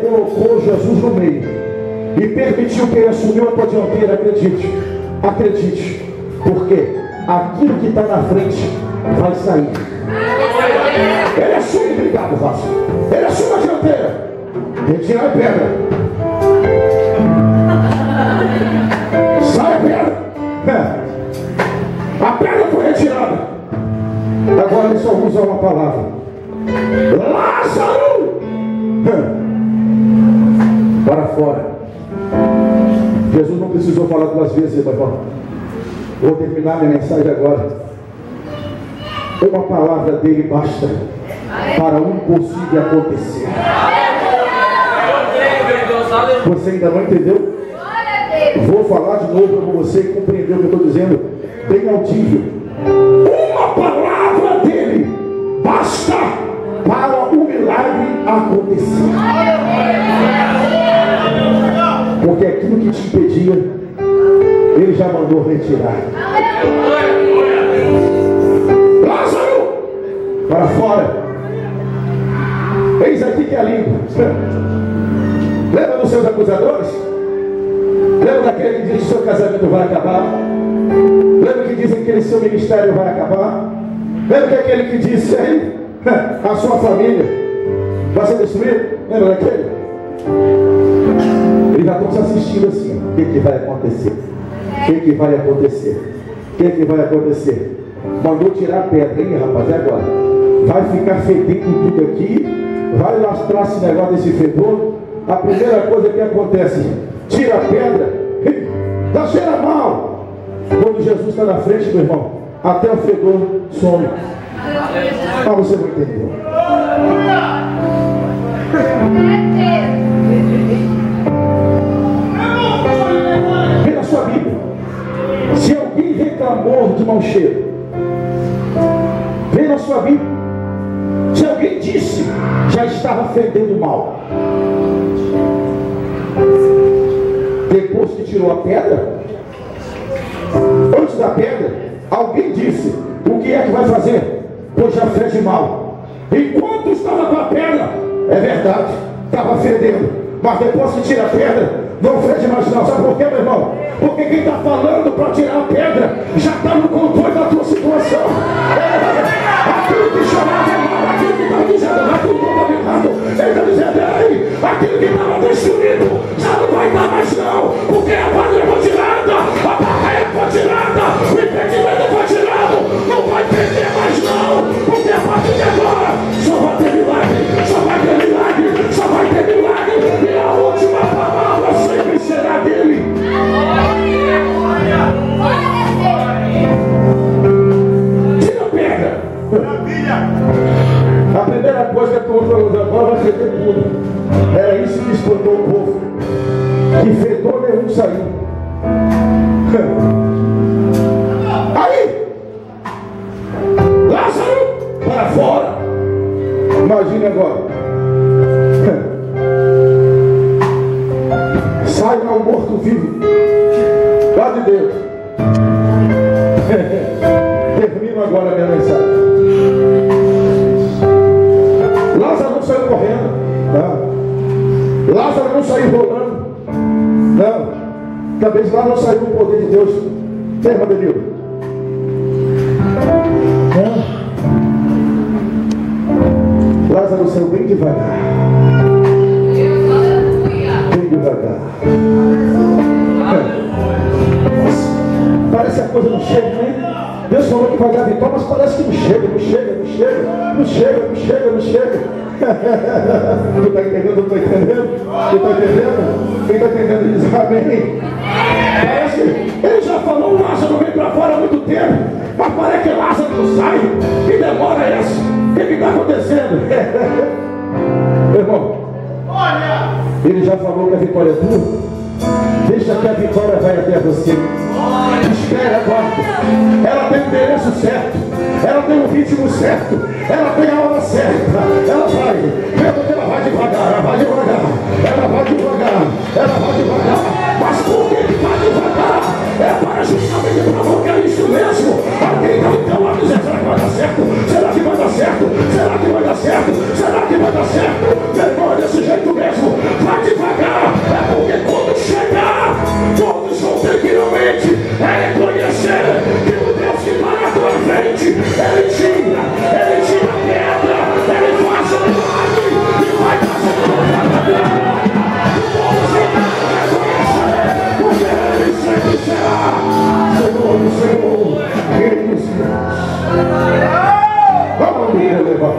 colocou Jesus no meio e permitiu que ele assumiu a tua dianteira. Acredite, acredite, porque aquilo que está na frente vai sair. Ele assume, obrigado, Vasco. Ele assume a dianteira. Retirar a pedra. Sai a pedra. A pedra foi retirada. Agora ele só usa uma palavra: Lázaro, para fora. Jesus não precisou falar duas vezes, mas vou terminar minha mensagem agora. Uma palavra dele basta para o impossível acontecer. Você ainda não entendeu? Vou falar de novo para você compreender o que eu estou dizendo. Bem audível. Uma palavra dele basta para o milagre acontecer. Porque aquilo que te impedia, ele já mandou retirar. Lázaro, para fora. Eis aqui que é a língua. Lembra dos seus acusadores? Lembra daquele que diz que o seu casamento vai acabar? Lembra que dizem que seu ministério vai acabar? Lembra daquele que disse aí, a sua família vai ser destruída? Lembra daquele? Eles já estão se assistindo assim. O que vai acontecer? O que vai acontecer? O que vai acontecer? Mandou tirar a pedra, hein, rapaz? E agora? Vai ficar fedendo tudo aqui? Vai lastrar esse negócio desse fedor? A primeira coisa que acontece: tira a pedra, já cheira mal. Quando Jesus está na frente, meu irmão, até o fedor some. Mas você não entendeu. Vê na sua Bíblia. Se alguém reclamou de mau cheiro, vê na sua Bíblia. Se alguém disse, já estava fedendo mal. Depois que tirou a pedra, antes da pedra, alguém disse: o que é que vai fazer? Pois já fede mal. Enquanto estava com a pedra, é verdade, estava fedendo. Mas depois que tira a pedra, não fede mais não. Sabe por quê, meu irmão? Porque quem está falando para tirar a pedra já está no controle da tua situação. Aquilo que chamava mal, aquilo que estava dizendo, aquilo que estava contaminado, ele está dizendo: ei, aquilo que estava destruído já não vai dar mais não. Porque a pedra foi tirada, a barreira foi tirada, o impedimento foi tirado, não vai perder mais não. Porque a partir de agora só vai ter milagre, só vai ter milagre, só vai ter milagre. E a última palavra sempre será dele. Tira a pedra. A primeira coisa que a turma falou agora vai feder tudo. Era isso que espantou o povo. Que fedor nenhum saiu. Aí, Lázaro, para fora. Imagine agora. Sai lá o morto-vivo. Lá de Deus. Termino agora a minha mensagem. Lázaro não saiu correndo. Não. Lázaro não saiu rolando. Não. Talvez lá não saiu o poder de Deus. Terma, Danilo. Lázaro saiu bem devagar. Bem devagar. Parece que a coisa não chega, né? Deus falou que vai dar vitória, mas parece que não chega, não chega, não chega, não chega, não chega, não chega. Tu está entendendo? Eu estou entendendo? Tu está entendendo? Quem está entendendo diz amém. Parece que ele já falou, o Lázaro veio para fora há muito tempo, mas parece que Lázaro não sai. Que demora é essa? O que está acontecendo? Meu irmão, olha, ele já falou que a vitória é tua. Deixa que a vitória vai até você. Espera, aguarda. Ela tem o endereço certo, ela tem o ritmo certo, ela tem a hora certa. Ela vai, lembra que ela vai devagar, ela vai devagar, ela vai devagar, ela vai devagar. Mas por que vai devagar? É para justamente provocar isso mesmo. Alguém está no teu lado dizendo: será que vai dar certo? Será que vai dar certo? Será que vai dar certo? Será que vai dar certo? Meu irmão, é desse jeito mesmo. Vamos levar.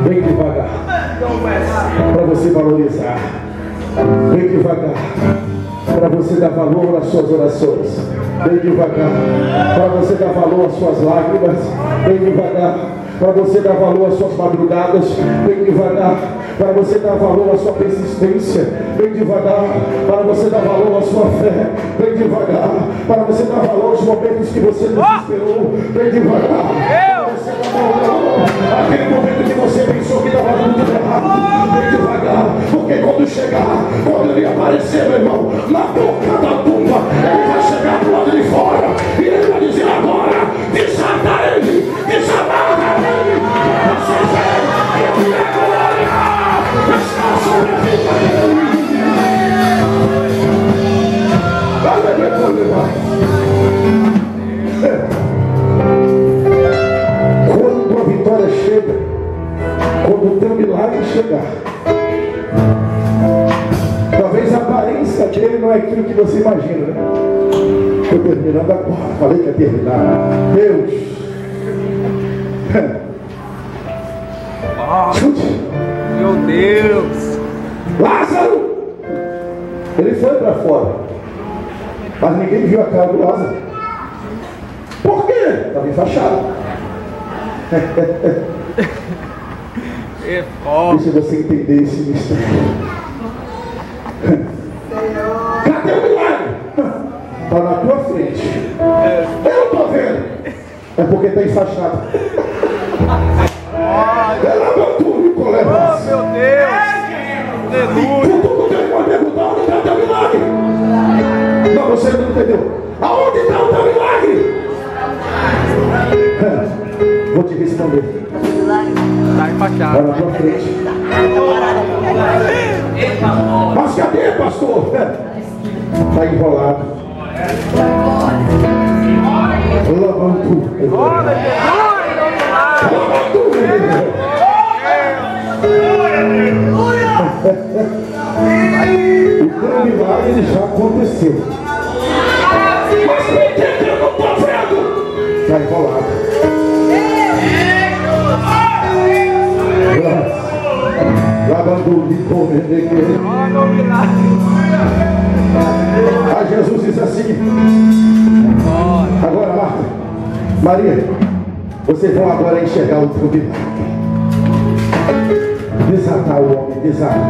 Vem devagar. Para você valorizar. Vem devagar. Para você dar valor às suas orações. Vem devagar. Para você dar valor às suas lágrimas. Vem devagar. Para você dar valor às suas madrugadas. Vem devagar. Para você dar valor à sua persistência. Vem devagar. Para você dar valor à sua fé. Vem devagar. Para você dar valor aos momentos que você desesperou. Vem devagar. Para você dar valor àquele momento que você pensou que estava tudo errado. Vem devagar. Porque quando chegar, quando ele aparecer, meu irmão, na boca da tumba, ele vai chegar do lado de fora. E ele vai dizer agora: desata ele, desamarra ele. Você vê, eu me glória. Está sobre a vida dele. Quando a vitória chega, quando o teu milagre chegar, talvez a aparência dele não é aquilo que você imagina, né? Estou terminando agora, falei que ia terminar. Deus, chute. Meu Deus! Lázaro! Ele foi para fora, mas ninguém viu a cara do Lázaro. Por quê? Estava enfaixado. Deixa você entender esse mistério. Cadê o milagre? Está na tua frente. Eu não estou vendo. É porque está enfaixado. Ela botou o colega. Oh, meu Deus! Aleluia! Todo mundo pode perguntar onde está o teu milagre. Não, você não entendeu. Aonde está o teu milagre? Vou te responder. Está enfaixado. Vai na tua frente. Mas cadê, pastor? Está enrolado. Lavando tudo. Glória a Deus! O teu milagre ele já aconteceu. Mas por que eu não estou vendo? Está enrolado. Lavando o Aí Jesus diz assim: agora, Marta, Maria, vocês vão agora enxergar o teu milagre. Desatar o homem, desata.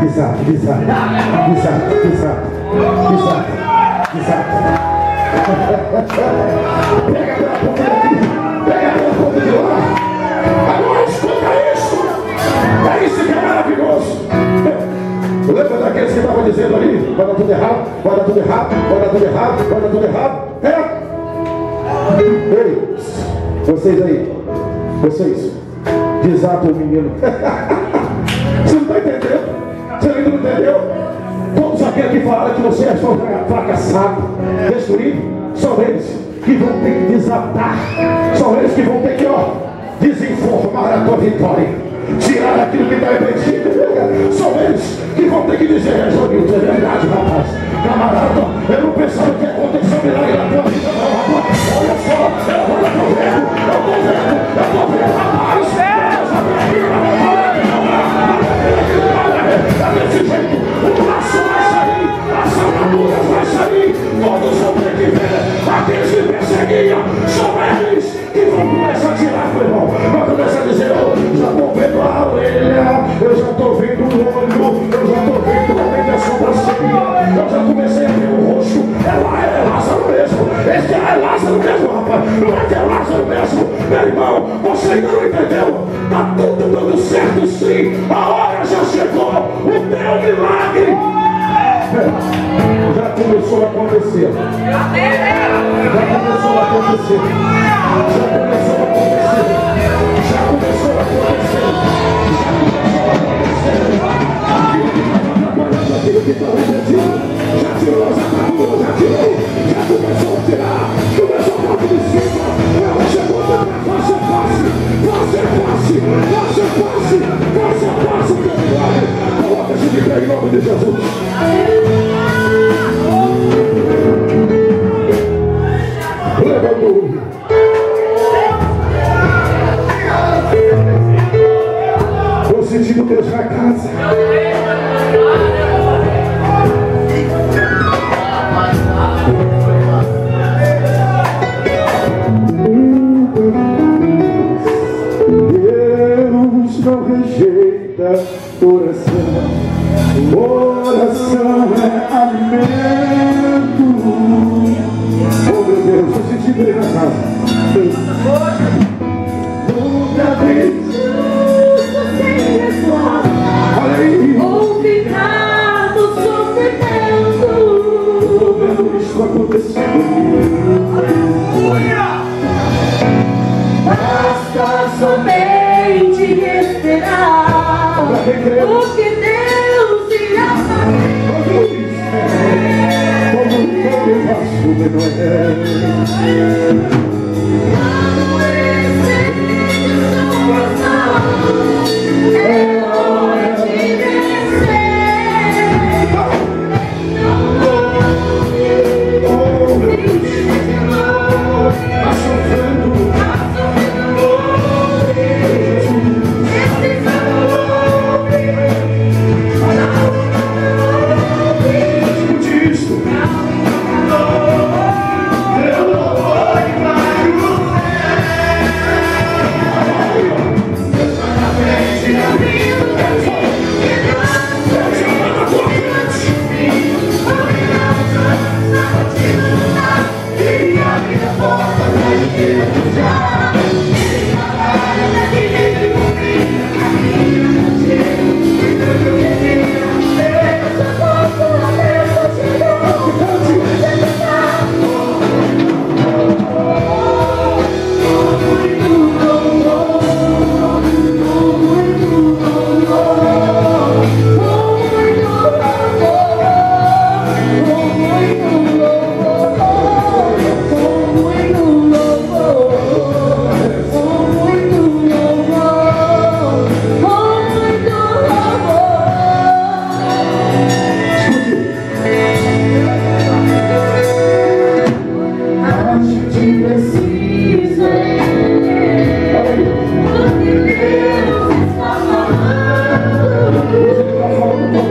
Pega pela ponta daqui, pega pela ponta de lá. Agora escuta isso. É isso que é maravilhoso. Lembra daqueles que estavam dizendo ali: vai dar tudo errado, vai dar tudo errado, vai dar tudo errado, vai dar tudo errado. Ei, vocês aí, vocês, desatam o menino. Você não está entendendo? Você ainda não entendeu? Todos aqueles que falaram que você é só fracassado, destruído, são eles que vão ter que desatar. São eles que vão ter que, desinformar a tua vitória, tirar aquilo que está impedido. São eles que vão ter que dizer: Johnilton, é verdade, rapaz. Camarada, eu não pensava que ia acontecer um milagre na tua vida, não, rapaz. Olha só, eu estou vendo, rapaz. Desse jeito, o braço vai sair, as armaduras vai sair, todos vão ter que ver. Aqueles que perseguiam, são eles que vão começar a tirar, meu irmão. Vai começar a dizer: eu já estou vendo a orelha, eu já estou vendo o olho, eu já estou vendo também a sobrancelha, eu já comecei a ver o rosto. É Lázaro mesmo, esse é Lázaro mesmo, rapaz. Não é que é Lázaro mesmo, meu irmão. Você ainda não entendeu? Está tudo dando certo, sim. A hora já chegou. O teu milagre já começou a acontecer. Já começou a acontecer. Já começou a acontecer. Já começou a acontecer. Aquilo que está repetindo, já tirou as ataduras, já começou a tirar, começou a parte de cima. Ela chegou a face a face, o teu milagre. Coloca-se de pé em nome de Jesus. alimento. Oh meu Deus, estou sentindo ele na casa. Outra vez. Olha aí. Ou ficar no sofrimento. Estou vendo isso acontecendo. Basta somente esperar o que Deus irá fazer. Como eu faço menor. É hora de vencer. Está sofrendo. Escute isso.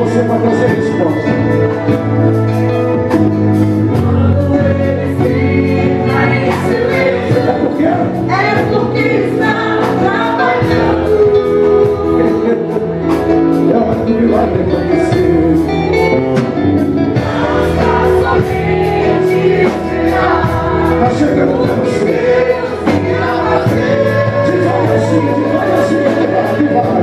Você vai trazer resposta. É porque? É porque está trabalhando. É hora do milagre acontecer. Basta somente esperar. Está chegando para você. Devagarzinho, devagarzinho, devagar.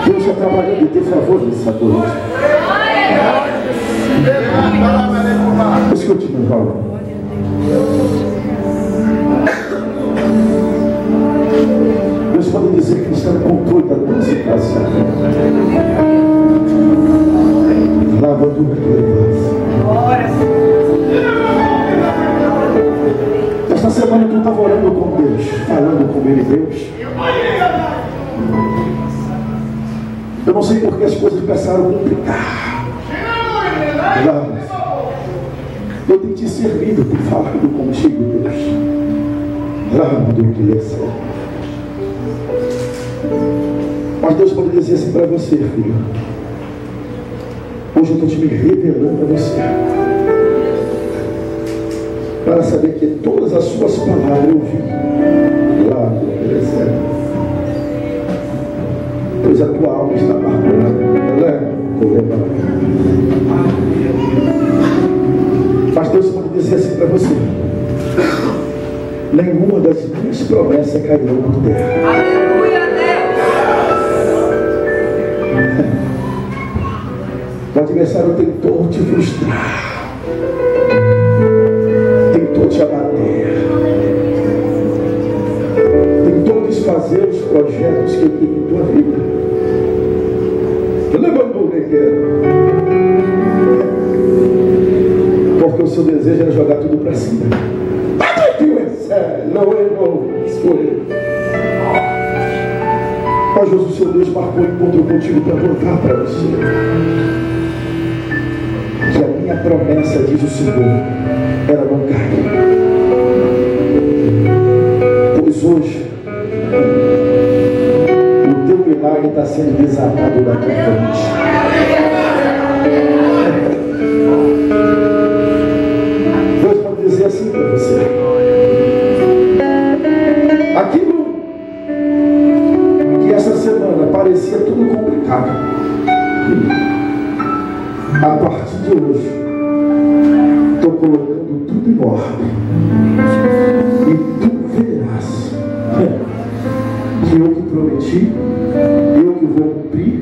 Deus está trabalhando em teu favor nessa noite. Escute, meu irmão. Deus pode dizer que Ele está no controle da tua situação. Lavando o que esta semana tu estava orando com Deus, falando com Ele, Deus. Eu não sei porque as coisas começaram a complicar. Eu tenho te servido, tenho falado contigo, Deus. Mas Deus pode dizer assim para você, filho. Hoje eu estou te me revelando a você, para saber que todas as suas palavras eu vi lá no deserto, pois a tua alma está marcada. Mas Deus pode dizer assim para você: nenhuma das minhas promessas cairão por terra. Aleluia, Deus. O adversário tentou te frustrar, tentou te abater, tentou desfazer os projetos que eu tenho em tua vida. Levantou o guerreiro, porque o seu desejo era jogar tudo para cima. Mas hoje o seu Deus marcou um encontro contigo para voltar para você. Que a minha promessa, diz o Senhor, ela não cai. Pois hoje o teu milagre está sendo desatado na tua frente. Deus pode dizer assim para você: aquilo que essa semana parecia tudo complicado, a partir de hoje estou colocando tudo em ordem, e tu verás que eu que prometi, eu que vou cumprir,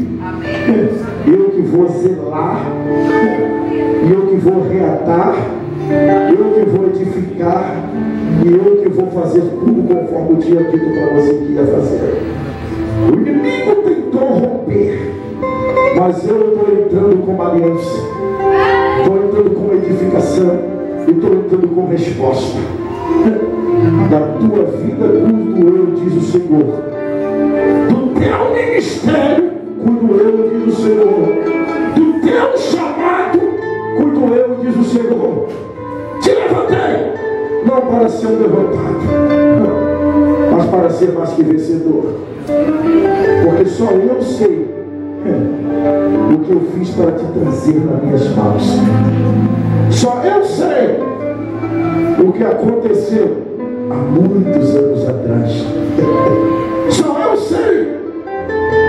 eu que vou zelar, eu que vou reatar, eu que vou edificar, e eu que vou fazer tudo conforme o dia dito para você que ia fazer. O inimigo tentou romper, mas eu estou entrando com uma aliança, estou entrando com edificação, e estou entrando com resposta. Da tua vida cuido eu, diz o Senhor. Do teu ministério cuido eu, diz o Senhor. Do teu chamado cuido eu, diz o Senhor. Te levantei, não para ser um derrotado, mas para ser mais que vencedor. Porque só eu sei o que eu fiz para te trazer nas minhas mãos. Só eu sei o que aconteceu há muitos anos atrás. Só eu sei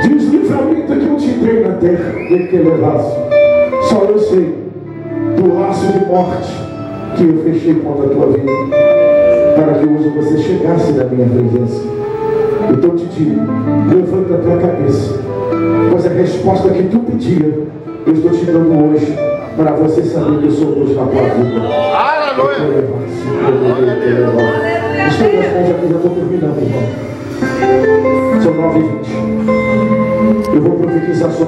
dos livramentos que eu te dei na terra, daquele laço. Só eu sei do laço de morte que eu fechei contra a tua vida, para que hoje você chegasse na minha presença. Então te digo, levanta a tua cabeça, pois a resposta que tu pedia, eu estou te dando hoje, para você saber que eu sou Deus na tua vida. Aleluia! Estou nas mãos aqui, já estou terminando, irmão. São 9h20. Eu vou profetizar sobre